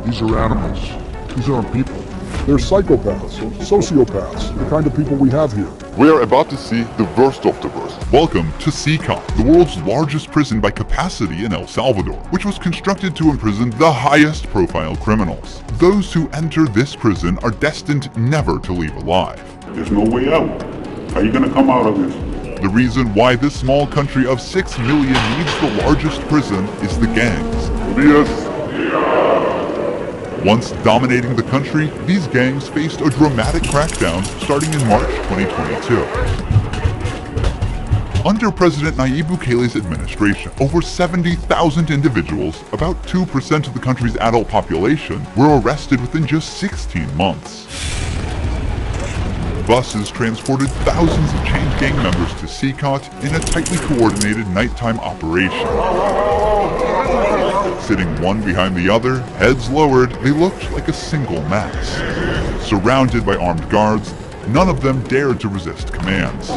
These are animals. These aren't people. They're psychopaths, sociopaths, the kind of people we have here. We are about to see the worst of the worst. Welcome to CCOT, the world's largest prison by capacity in El Salvador, which was constructed to imprison the highest profile criminals. Those who enter this prison are destined never to leave alive. There's no way out. How are you gonna come out of this? The reason why this small country of 6 million needs the largest prison is the gangs. Once dominating the country, these gangs faced a dramatic crackdown starting in March 2022. Under President Nayib Bukele's administration, over 70,000 individuals, about 2% of the country's adult population, were arrested within just 16 months. Buses transported thousands of chained gang members to CCOT in a tightly coordinated nighttime operation. Sitting one behind the other, heads lowered, they looked like a single mass. Surrounded by armed guards, none of them dared to resist commands.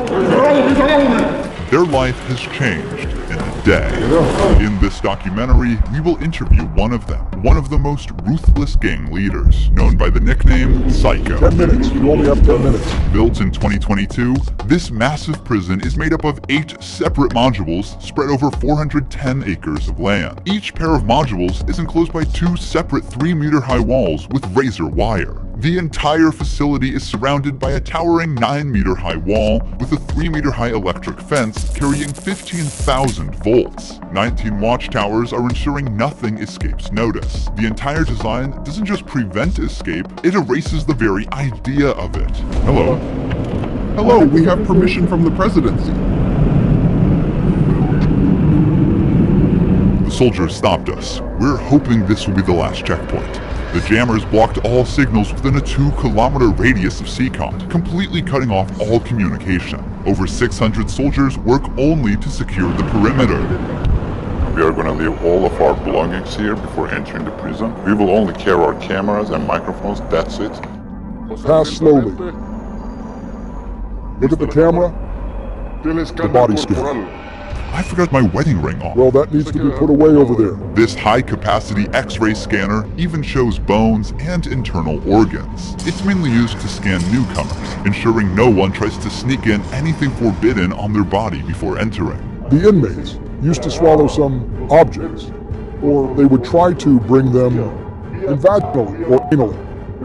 Their life has changed in a day. In this documentary, we will interview one of them, one of the most ruthless gang leaders, known by the nickname Psycho. 10 minutes. You only have 10 minutes. Built in 2022, this massive prison is made up of 8 separate modules spread over 410 acres of land. Each pair of modules is enclosed by 2 separate 3-meter-high walls with razor wire. The entire facility is surrounded by a towering 9-meter-high wall with a 3-meter-high electric fence carrying 15,000 volts. 19 watchtowers are ensuring nothing escapes notice. The entire design doesn't just prevent escape, it erases the very idea of it. Hello. Hello, we have permission from the presidency. The soldiers stopped us. We're hoping this will be the last checkpoint. The jammers blocked all signals within a 2-kilometer radius of CCOT, completely cutting off all communication. Over 600 soldiers work only to secure the perimeter. We are gonna leave all of our belongings here before entering the prison. We will only carry our cameras and microphones, that's it. Pass slowly. Look at the camera. The body scan. I forgot my wedding ring on. Well, that needs to be put away over there. This high-capacity X-ray scanner even shows bones and internal organs. It's mainly used to scan newcomers, ensuring no one tries to sneak in anything forbidden on their body before entering. The inmates used to swallow some objects, or they would try to bring them in vaginally or anally.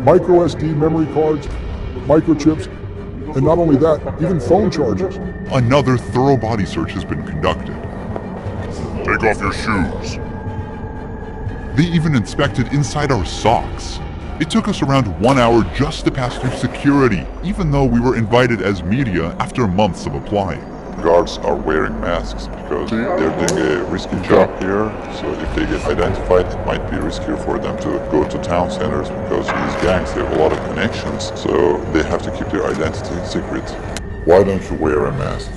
Micro SD memory cards, microchips, and not only that, even phone chargers. Another thorough body search has been conducted. Take off your shoes. They even inspected inside our socks. It took us around 1 hour just to pass through security, even though we were invited as media after months of applying. Guards are wearing masks because they're doing a risky job here, so if they get identified, it might be riskier for them to go to town centers because these gangs, they have a lot of connections, so they have to keep their identity secret. Why don't you wear a mask?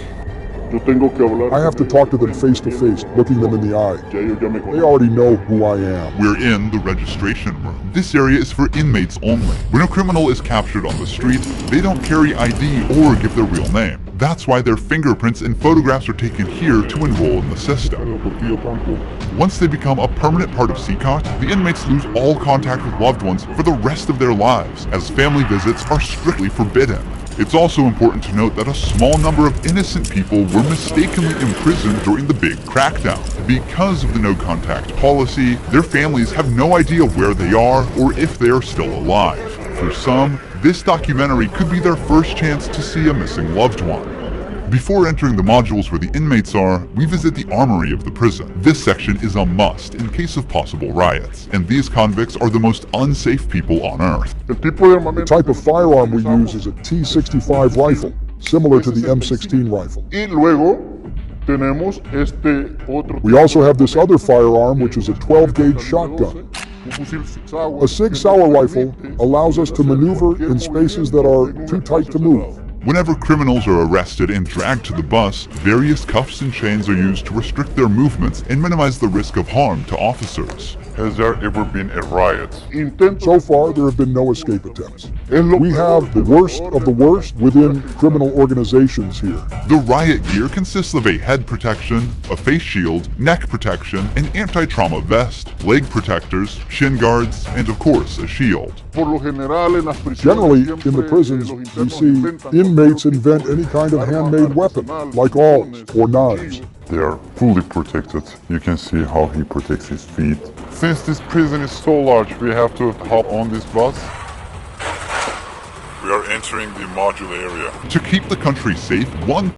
I have to talk to them face to face, looking them in the eye. They already know who I am. We're in the registration room. This area is for inmates only. When a criminal is captured on the street, they don't carry ID or give their real name. That's why their fingerprints and photographs are taken here to enroll in the system. Once they become a permanent part of CCOT, the inmates lose all contact with loved ones for the rest of their lives, as family visits are strictly forbidden. It's also important to note that a small number of innocent people were mistakenly imprisoned during the big crackdown. Because of the no-contact policy, their families have no idea where they are or if they are still alive. For some, this documentary could be their first chance to see a missing loved one. Before entering the modules where the inmates are, we visit the armory of the prison. This section is a must in case of possible riots, and these convicts are the most unsafe people on Earth. The type of firearm we use is a T65 rifle, similar to the M16 rifle. We also have this other firearm, which is a 12-gauge shotgun. A Sig Sauer rifle allows us to maneuver in spaces that are too tight to move. Whenever criminals are arrested and dragged to the bus, various cuffs and chains are used to restrict their movements and minimize the risk of harm to officers. Has there ever been a riot? So far, there have been no escape attempts. We have the worst of the worst within criminal organizations here. The riot gear consists of a head protection, a face shield, neck protection, an anti-trauma vest, leg protectors, shin guards, and of course a shield. Generally, in the prisons, we see inmates invent any kind of handmade weapon, like awls or knives. They are fully protected. You can see how he protects his feet. Since this prison is so large, we have to hop on this bus. We are entering the modular area. To keep the country safe, one